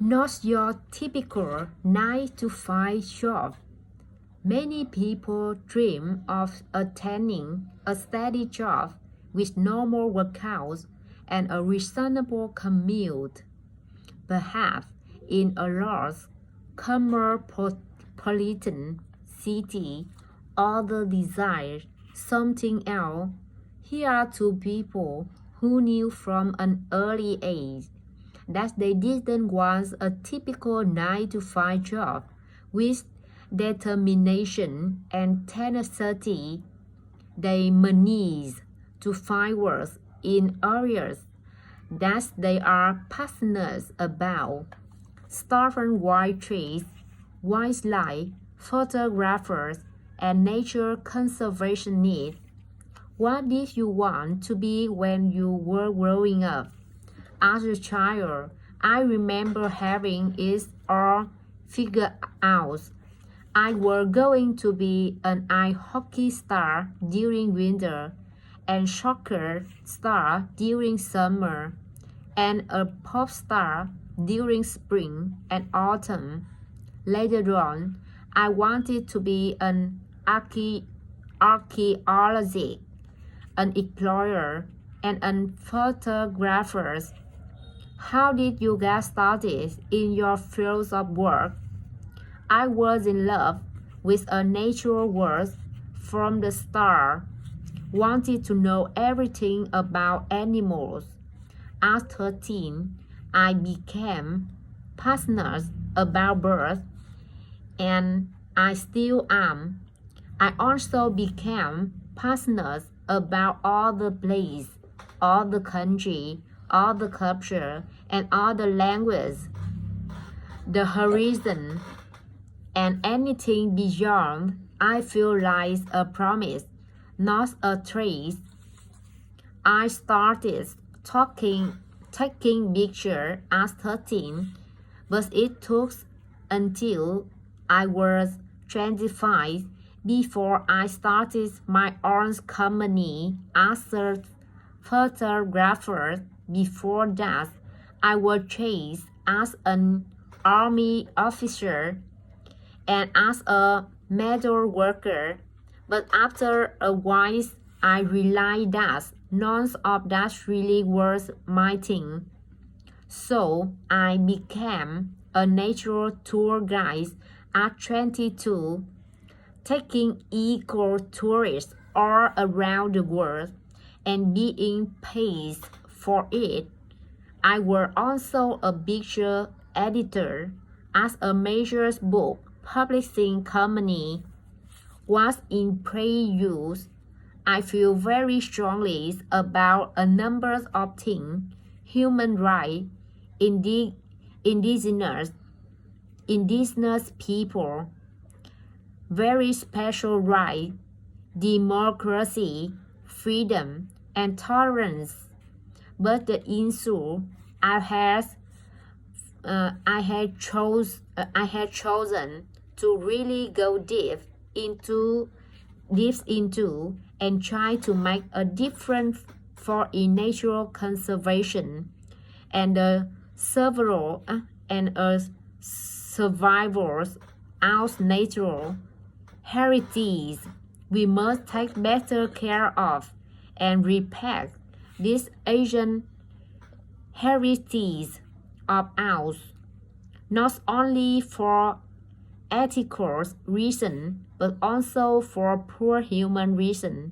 Not your typical 9-to-5 job. Many people dream of attaining a steady job with normal workouts and a reasonable commute. Perhaps in a large cosmopolitan city, others desire something else. Here are two people who knew from an early age that they didn't want a typical 9-to-5 job. With determination and tenacity, they managed to find work in areas that they are passionate about. Stubborn wild trees, wildlife, photographers, and nature conservationists. What did you want to be when you were growing up? As a child, I remember having it all figured out. I was going to be an ice hockey star during winter, and soccer star during summer, and a pop star during spring and autumn. Later on, I wanted to be an archaeologist, an explorer, and a photographer. How did you get started in your field of work? I was in love with a natural world from the start, wanted to know everything about animals. At 13, I became passionate about birds, and I still am. I also became passionate about all the places, all the country, all the culture, and all the languages, the horizon, and anything beyond. I feel like a promise, not a threat. I started taking pictures at 13, but it took until I was 25 before I started my own company as a photographer. Before that, I was trained as an army officer and as a metal worker, but after a while, I realized that none of that really was my thing. So I became a natural tour guide at 22, taking eco-tourists all around the world and being paid for it. I was also a picture editor as a major book publishing company was in pre-use. I feel very strongly about a number of things: human rights, indigenous people, very special rights, democracy, freedom, and tolerance. But the issue I had chosen to really go deep into and try to make a difference for in natural conservation and survivors of natural heritage. We must take better care of and respect this Asian heritage of ours, not only for ethical reasons, but also for poor human reasons.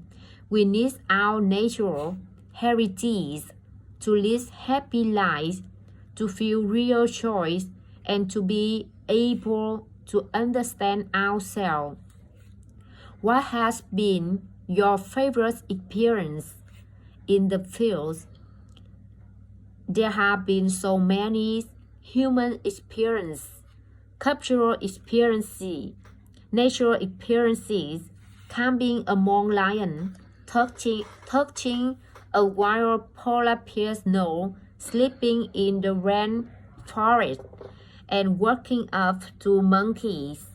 We need our natural heritage to live happy lives, to feel real joy, and to be able to understand ourselves. What has been your favorite experience in the field? There have been so many: human experiences, cultural experiences, natural experiences, camping among lions, touching a wild polar bear snow, sleeping in the rainforest, and walking up to monkeys.